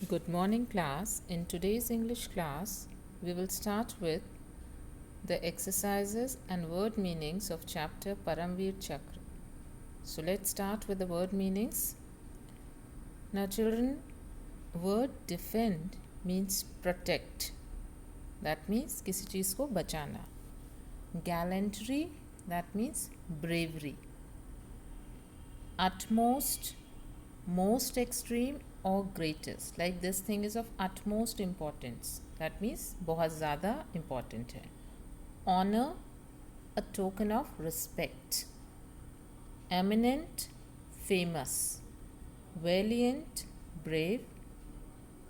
Good morning, class. In today's English class, we will start with the exercises and word meanings of chapter Paramveer Chakra. So, let's start with the word meanings. Now, children, word defend means protect. That means किसी चीज़ को बचाना. Gallantry, that means bravery. Utmost, most extreme or greatest, like this thing is of utmost importance, that means बहुत ज़्यादा important है. Honor, a token of respect. Eminent, famous. Valiant, brave.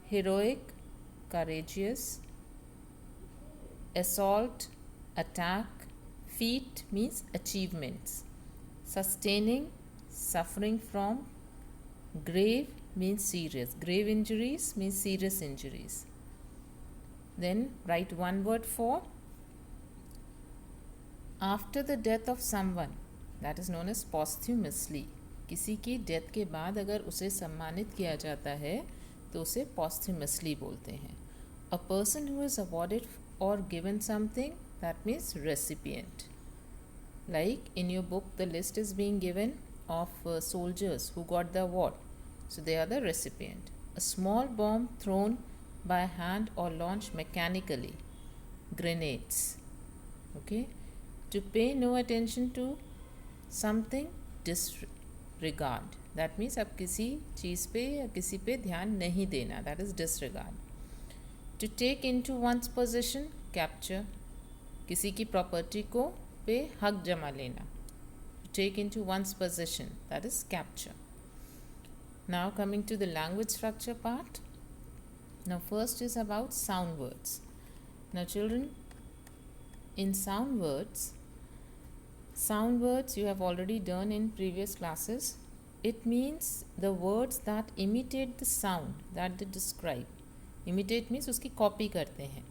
Heroic, courageous. Assault, attack. Feat means achievements. Sustaining, suffering from. Grave means serious. Grave injuries means serious injuries. Then write one word for after the death of someone, that is known as posthumously. किसी की death के बाद अगर उसे सम्मानित किया जाता है तो उसे posthumously बोलते हैं. A person who is awarded or given something, that means recipient. Like in your book the list is being given of soldiers who got the award. So they are the recipient. A small bomb thrown by hand or launched mechanically. Grenades. Okay. To pay no attention to something, disregard. That means अब किसी चीज़ पे या किसी पे ध्यान नहीं देना. That is disregard. To take into one's possession, capture. किसी की प्रॉपर्टी को पे हक जमा लेना. To take into one's possession, that is capture. Now coming to the language structure part. Now first is about sound words. Now children, in sound words you have already done in previous classes. It means the words that imitate the sound that they describe. Imitate means उसकी copy करते हैं.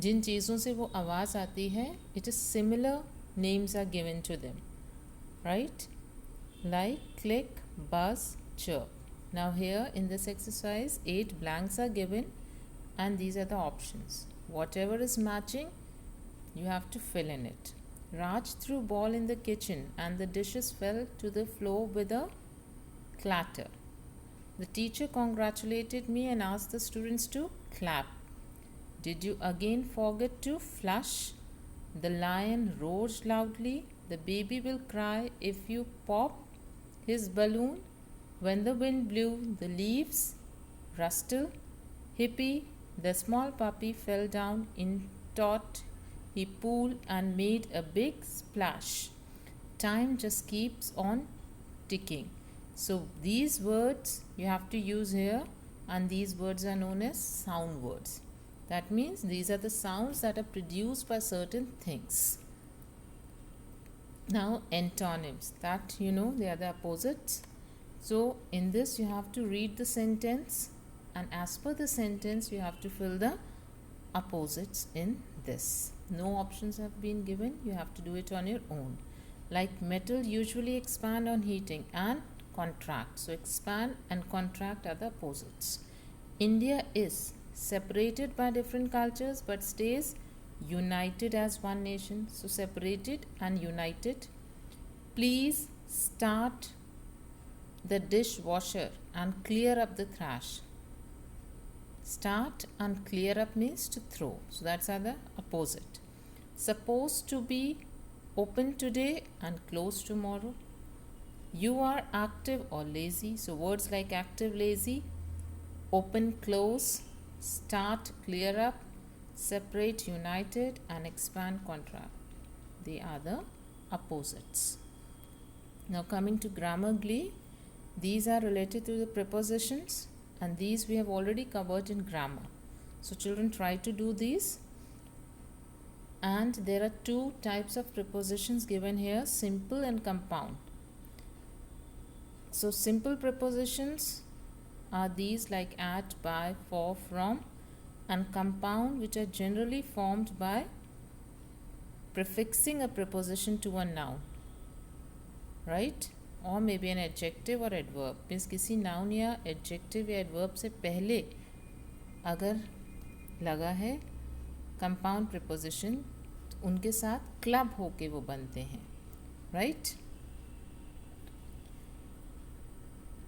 जिन चीज़ों से वो आवाज़ आती है, it is similar names are given to them, right? Like click, buzz, chirp. Now here in this exercise 8 blanks are given and these are the options. Whatever is matching, you have to fill in it. Raj threw ball in the kitchen and the dishes fell to the floor with a clatter. The teacher congratulated me and asked the students to clap. Did you again forget to flush? The lion roared loudly. The baby will cry if you pop his balloon. When the wind blew, the leaves rustled. Hippie, the small puppy, fell down in tot. He pooled and made a big splash. Time just keeps on ticking. So these words you have to use here, and these words are known as sound words. That means these are the sounds that are produced by certain things. Now antonyms, that you know they are the opposites. So in this you have to read the sentence, and as per the sentence you have to fill the opposites in this. No options have been given, you have to do it on your own. Like metal usually expand on heating and contract. So expand and contract are the opposites. India is separated by different cultures but stays united as one nation. So separated and united. Please start the dishwasher and clear up the trash. Start and clear up means to throw. So that's the opposite. Supposed to be open today and closed tomorrow. You are active or lazy. So words like active, lazy, open, close, start, clear up, separate, united, and expand, contract. They are the opposites. Now coming to Grammarly, these are related to the prepositions, and these we have already covered in grammar. So children, try to do these. And there are two types of prepositions given here, simple and compound. So simple prepositions are these like at, by, for, from, and compound, which are generally formed by prefixing a preposition to a noun, right? or maybe an adjective or adverb. Means किसी noun या adjective या adverb से पहले अगर लगा है compound preposition, उनके साथ club होके वो बनते हैं, right?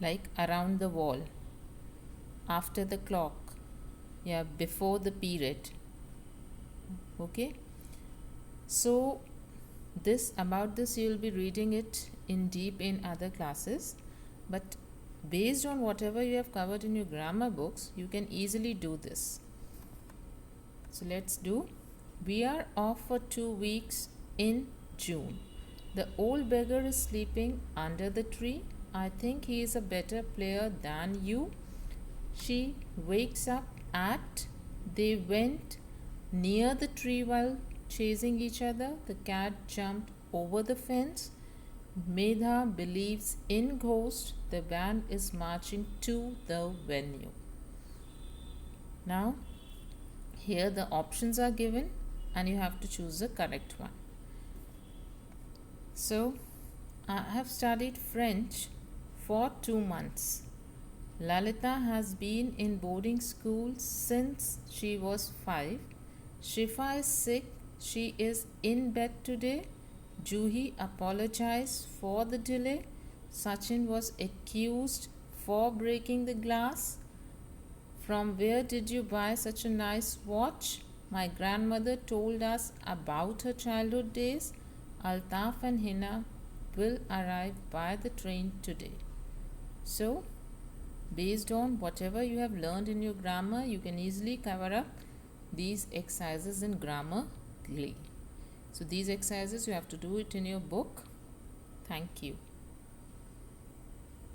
Like around the wall, after the clock, या before the period. Okay, so about this you will be reading it in deep in other classes, but based on whatever you have covered in your grammar books, you can easily do this. So let's do. We are off for 2 weeks in June. The old beggar is sleeping under the tree. I think he is a better player than you. She wakes up at. They went near the tree while chasing each other. The cat jumped over the fence. Medha believes in ghosts. The band is marching to the venue. Now, here the options are given and you have to choose the correct one. So, I have studied French for 2 months. Lalita has been in boarding school since she was 5. Shifa is sick. She is in bed today. Juhi apologized for the delay. Sachin was accused for breaking the glass. From where did you buy such a nice watch? My grandmother told us about her childhood days. Altaf and Hina will arrive by the train today. So, based on whatever you have learned in your grammar, you can easily cover up these exercises in Grammarly. So these exercises you have to do it in your book. Thank you.